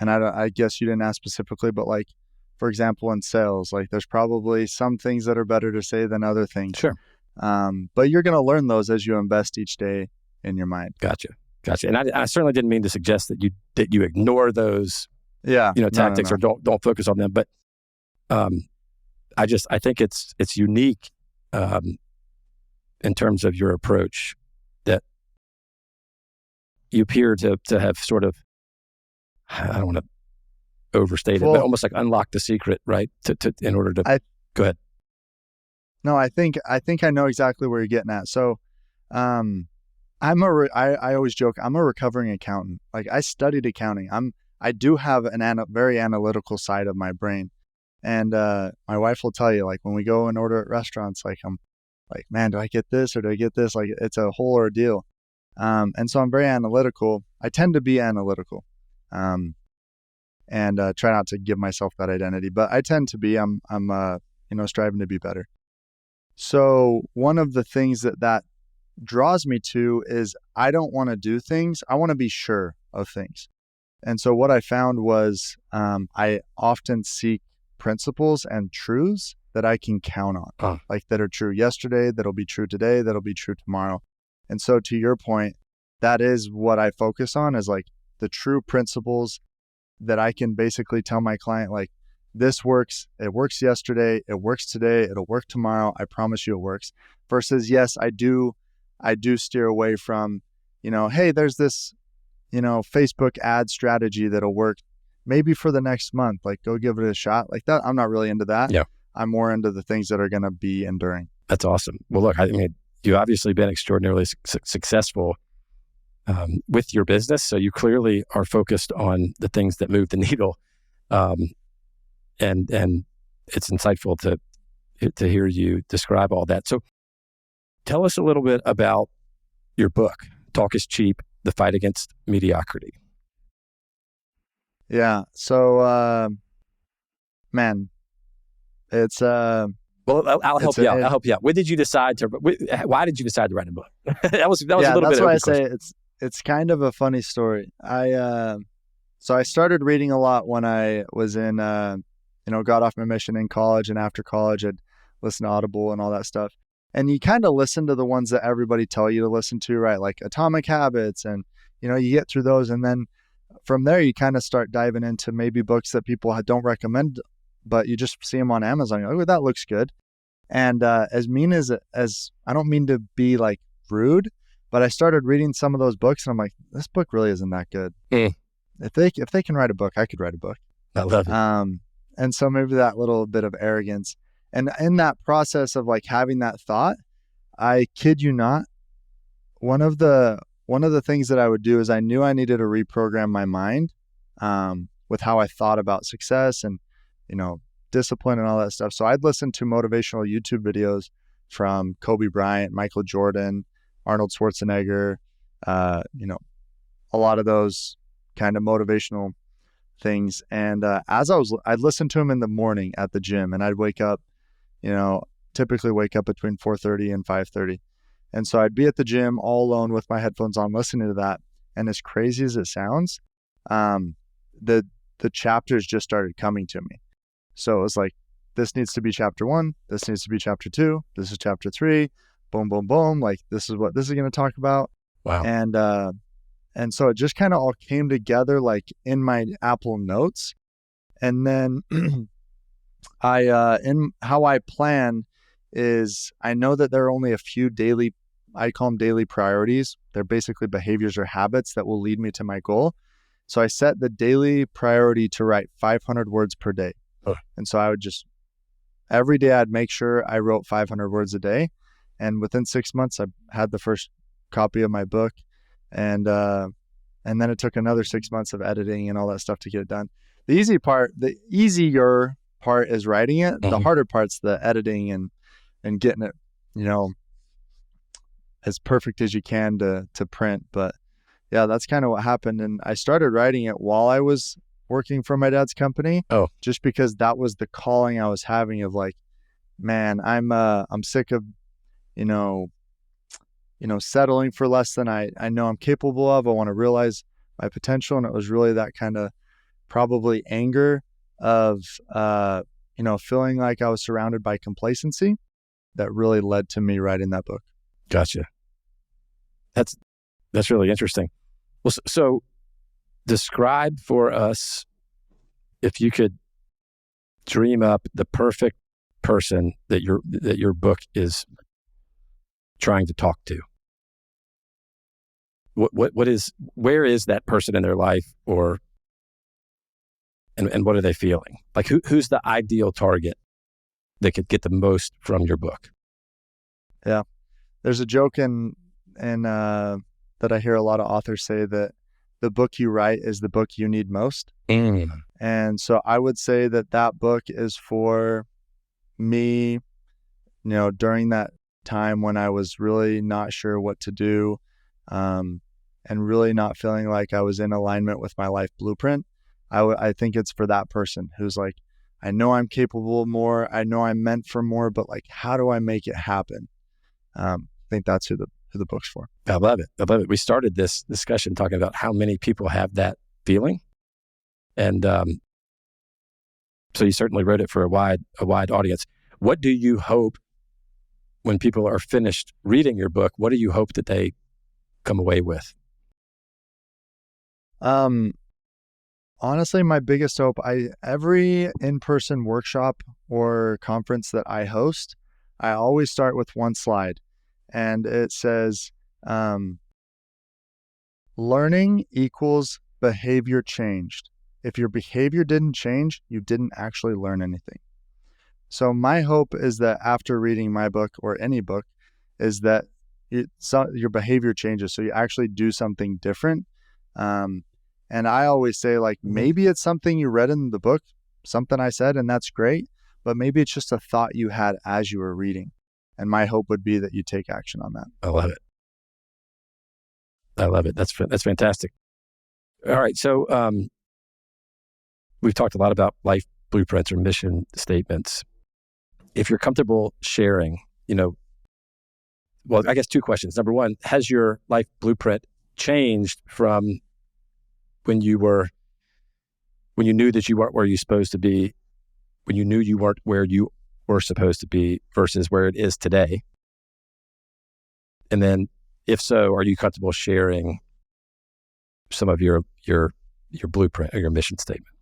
I guess you didn't ask specifically, but, like, for example, in sales, like, there's probably some things that are better to say than other things. Sure. But you're going to learn those as you invest each day in your mind. Gotcha. And I certainly didn't mean to suggest that you ignore those, tactics. No. Or don't focus on them. But I think it's unique in terms of your approach that you appear to have sort of, I don't want to overstate it, but Well, almost like unlock the secret, right? In order to I go ahead. no, I think I know exactly where you're getting at. So, um, I always joke I'm a recovering accountant. Like I studied accounting. I do have very analytical side of my brain, and my wife will tell you like when we go and order at restaurants, like I'm like, man, do I get this or do I get this? Like it's a whole ordeal. And so I'm very analytical. I tend to be analytical, and try not to give myself that identity, but I tend to be. I'm striving to be better. So one of the things that draws me to is I don't want to do things. I want to be sure of things. And so what I found was I often seek principles and truths that I can count on, like that are true yesterday, that'll be true today, that'll be true tomorrow. And so to your point, that is what I focus on, is like the true principles that I can basically tell my client, like, this works. It works yesterday. It works today. It'll work tomorrow. I promise you it works. Versus, yes, I do steer away from, hey, there's this, Facebook ad strategy that'll work maybe for the next month. Like, go give it a shot. Like that. I'm not really into that. Yeah. I'm more into the things that are going to be enduring. That's awesome. Well, look, I mean, you've obviously been extraordinarily successful with your business. So you clearly are focused on the things that move the needle. And it's insightful to hear you describe all that. So tell us a little bit about your book, Talk is Cheap, The Fight Against Mediocrity. Yeah. So, man, it's... Well, I'll help you out. I'll help you out. Why did you decide to write a book? that was a little bit. That's why I say it's kind of a funny story. So I started reading a lot when I was in, got off my mission in college, and after college, I'd listen to Audible and all that stuff. And you kind of listen to the ones that everybody tell you to listen to, right? Like Atomic Habits, and you get through those, and then from there you kind of start diving into maybe books that people don't recommend, but you just see them on Amazon. You're like, oh, that looks good. And as I don't mean to be like rude, but I started reading some of those books, and I'm like, this book really isn't that good. If they can write a book, I could write a book. I love it. And so maybe that little bit of arrogance. And in that process of like having that thought, I kid you not, one of the things that I would do is I knew I needed to reprogram my mind with how I thought about success and, discipline and all that stuff. So I'd listen to motivational YouTube videos from Kobe Bryant, Michael Jordan, Arnold Schwarzenegger, a lot of those kind of motivational things. And I'd listen to them in the morning at the gym, and I'd wake up, typically wake up between 4:30 and 5:30. And so I'd be at the gym all alone with my headphones on, listening to that. And as crazy as it sounds, the chapters just started coming to me. So it was like, this needs to be chapter 1. This needs to be chapter 2. This is chapter 3. Boom, boom, boom. Like, this is what this is going to talk about. Wow. And so it just kind of all came together like in my Apple Notes. And then in how I plan is I know that there are only a few I call them daily priorities. They're basically behaviors or habits that will lead me to my goal. So I set the daily priority to write 500 words per day. And so I would every day I'd make sure I wrote 500 words a day. And within 6 months, I had the first copy of my book. And then it took another 6 months of editing and all that stuff to get it done. The easier part is writing it. Mm-hmm. The harder part's the editing and getting it, as perfect as you can to print. But yeah, that's kind of what happened. And I started writing it while I was working for my dad's company. Oh, just because that was the calling I was having of like, man, I'm sick of, settling for less than I know I'm capable of. I want to realize my potential. And it was really that kind of probably anger of, feeling like I was surrounded by complacency that really led to me writing that book. Gotcha. That's really interesting. Well, so describe for us, if you could dream up the perfect person that your book is trying to talk to? Where is that person in their life, and what are they feeling? Like who's the ideal target that could get the most from your book? Yeah. There's a joke in that I hear a lot of authors say, that the book you write is the book you need most. And so I would say that book is for me, during that time when I was really not sure what to do, and really not feeling like I was in alignment with my life blueprint. I think it's for that person who's like, I know I'm capable of more. I know I'm meant for more, but like, how do I make it happen? I think that's who the book's for. I love it. I love it. We started this discussion talking about how many people have that feeling. And so you certainly wrote it for a wide audience. What do you hope when people are finished reading your book? What do you hope that they come away with? Honestly, my biggest hope, every in-person workshop or conference that I host, I always start with one slide, and it says, learning equals behavior changed. If your behavior didn't change, you didn't actually learn anything. So my hope is that after reading my book or any book, is that your behavior changes, so you actually do something different. And I always say, like, maybe it's something you read in the book, something I said, and that's great, but maybe it's just a thought you had as you were reading. And my hope would be that you take action on that. I love it. I love it. That's fantastic. All right. So we've talked a lot about life blueprints or mission statements. If you're comfortable sharing, well, I guess two questions. Number one, has your life blueprint changed from when you knew that you weren't where you're supposed to be, when you knew you weren't where you were supposed to be versus where it is today? And then if so, are you comfortable sharing some of your blueprint or your mission statement?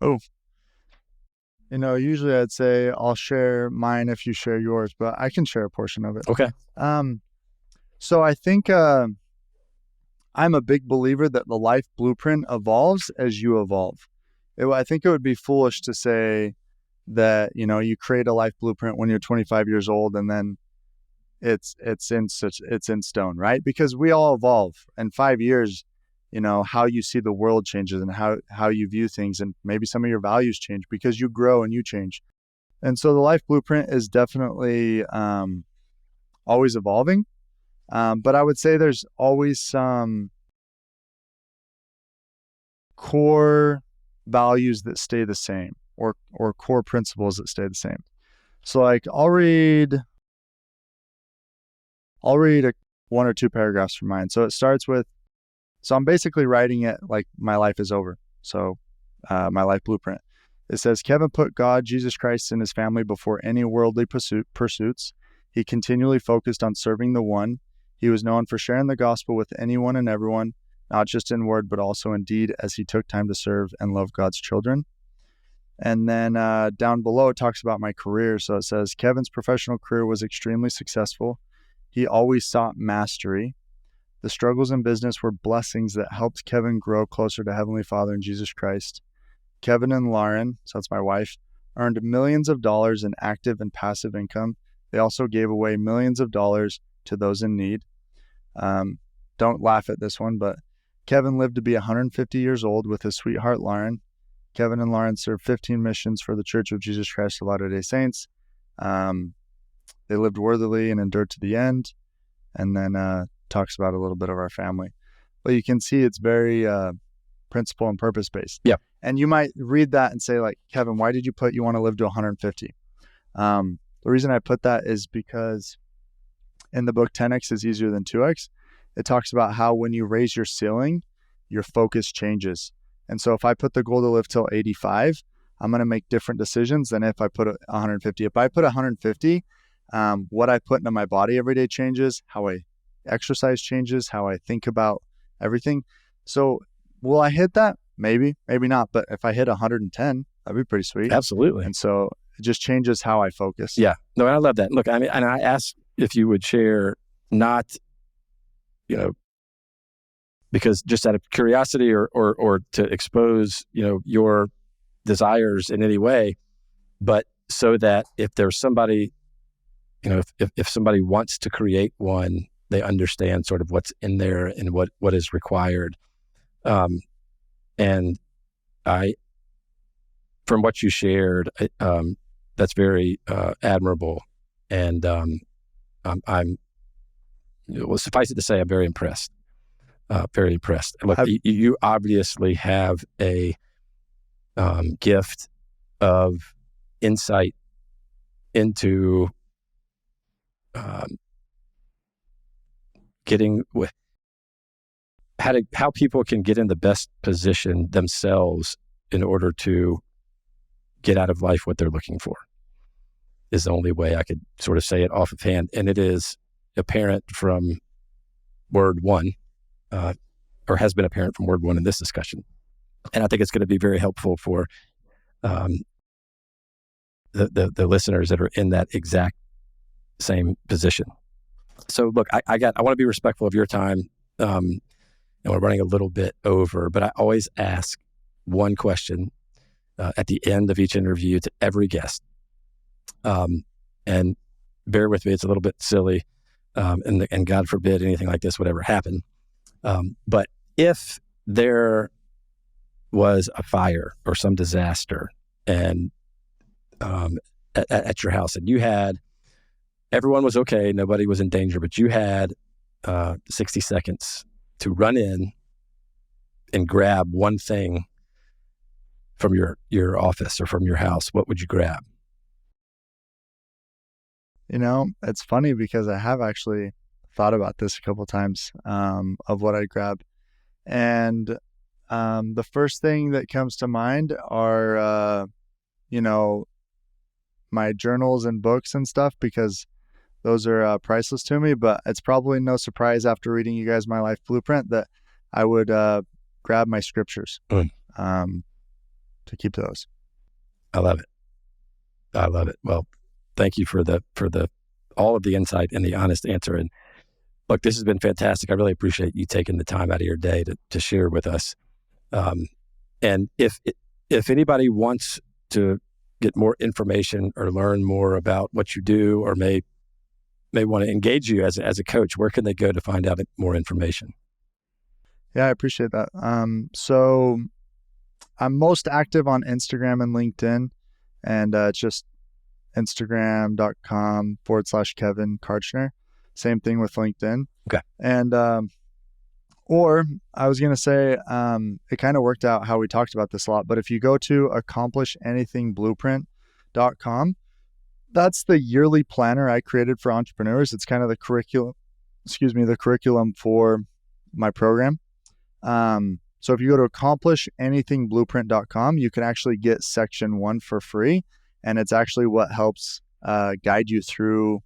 Oh, usually I'd say I'll share mine if you share yours, but I can share a portion of it. Okay. So I think I'm a big believer that the life blueprint evolves as you evolve. I think it would be foolish to say that, you create a life blueprint when you're 25 years old and then it's in stone, right? Because we all evolve. In 5 years, how you see the world changes and how you view things, and maybe some of your values change because you grow and you change. And so the life blueprint is definitely always evolving. But I would say there's always some core values that stay the same, or core principles that stay the same. So like I'll read one or two paragraphs from mine. So it starts with, so I'm basically writing it like my life is over. So my life blueprint. It says, Kevin put God, Jesus Christ, and his family before any worldly pursuits. He continually focused on serving the one. He was known for sharing the gospel with anyone and everyone, not just in word, but also in deed, as he took time to serve and love God's children. And then down below, it talks about my career. So it says, Kevin's professional career was extremely successful. He always sought mastery. The struggles in business were blessings that helped Kevin grow closer to Heavenly Father and Jesus Christ. Kevin and Lauren, so that's my wife, earned millions of dollars in active and passive income. They also gave away millions of dollars to those in need. Don't laugh at this one, but Kevin lived to be 150 years old with his sweetheart, Lauren. Kevin and Lauren served 15 missions for the Church of Jesus Christ of Latter-day Saints. They lived worthily and endured to the end. And then talks about a little bit of our family. But you can see it's very principle and purpose based. Yeah. And you might read that and say, like, Kevin, why did you put you want to live to 150? The reason I put that is because in the book 10X is easier than 2X, it talks about how when you raise your ceiling, your focus changes. And so if I put the goal to live till 85, I'm going to make different decisions than if I put 150. If I put 150, what I put into my body every day changes, how I exercise changes, how I think about everything. So will I hit that? Maybe, maybe not. But if I hit 110, that'd be pretty sweet. Absolutely. And so it just changes how I focus. Yeah. No, I love that. Look, I mean, and I ask if you would share, not, because just out of curiosity or to expose, your desires in any way, but so that if there's somebody, if somebody wants to create one, they understand sort of what's in there and what is required. And from what you shared, that's very admirable. And suffice it to say, I'm very impressed. Very impressed. Look, you obviously have a gift of insight into getting with how people can get in the best position themselves in order to get out of life what they're looking for, is the only way I could sort of say it off of hand. And it is apparent from word one, or has been apparent from word one in this discussion. And I think it's going to be very helpful for the listeners that are in that exact same position. So look, I want to be respectful of your time, and we're running a little bit over, but I always ask one question at the end of each interview to every guest. And bear with me, it's a little bit silly, and God forbid anything like this would ever happen. But if there was a fire or some disaster and at your house, and you had, everyone was okay, nobody was in danger, but you had 60 seconds to run in and grab one thing from your office or from your house, what would you grab? It's funny because I have actually thought about this a couple of times, of what I'd grab. And the first thing that comes to mind are, my journals and books and stuff, because those are priceless to me. But it's probably no surprise after reading you guys My Life Blueprint that I would grab my scriptures to keep those. I love it. Well, thank you for all of the insight and the honest answer. And look, this has been fantastic. I really appreciate you taking the time out of your day to share with us. And if anybody wants to get more information or learn more about what you do, or may want to engage you as a coach, where can they go to find out more information? Yeah, I appreciate that. So I'm most active on Instagram and LinkedIn, and it's just Instagram.com/Kevin Kartchner. Same thing with LinkedIn. Okay. And, or I was going to say, it kind of worked out how we talked about this a lot, but if you go to accomplishanythingblueprint.com, that's the yearly planner I created for entrepreneurs. It's kind of the curriculum for my program. So if you go to accomplishanythingblueprint.com, you can actually get section 1 for free. And it's actually what helps guide you through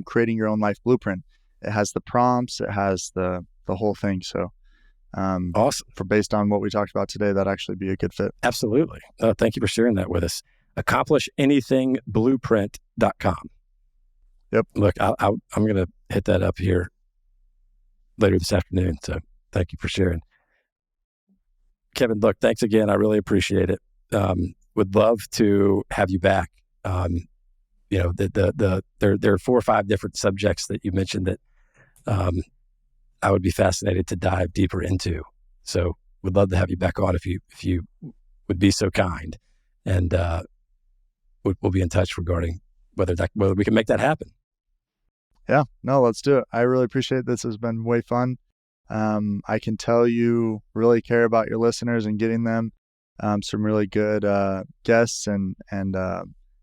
creating your own life blueprint. It has the prompts, it has the whole thing. So awesome. Based on what we talked about today, that'd actually be a good fit. Absolutely. Thank you for sharing that with us. Accomplishanythingblueprint.com. Yep. Look, I'm going to hit that up here later this afternoon. So thank you for sharing. Kevin, look, thanks again. I really appreciate it. Would love to have you back. There are 4 or 5 different subjects that you mentioned that I would be fascinated to dive deeper into. So would love to have you back on if you would be so kind, and we'll be in touch regarding whether we can make that happen. Yeah, no, let's do it. I really appreciate it. This has been way fun. I can tell you really care about your listeners and getting them some really good guests and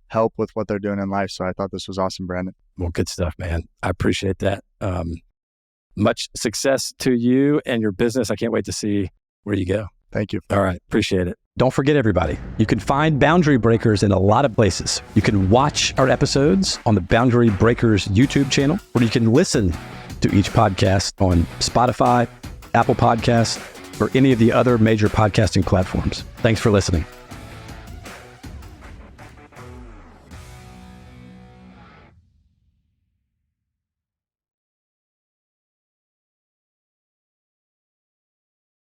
help with what they're doing in life. So I thought this was awesome, Brandon. Well, good stuff, man. I appreciate that. Much success to you and your business. I can't wait to see where you go. Thank you. All right. Appreciate it. Don't forget, everybody, you can find Boundary Breakers in a lot of places. You can watch our episodes on the Boundary Breakers YouTube channel, or you can listen to each podcast on Spotify, Apple Podcasts, or any of the other major podcasting platforms. Thanks for listening.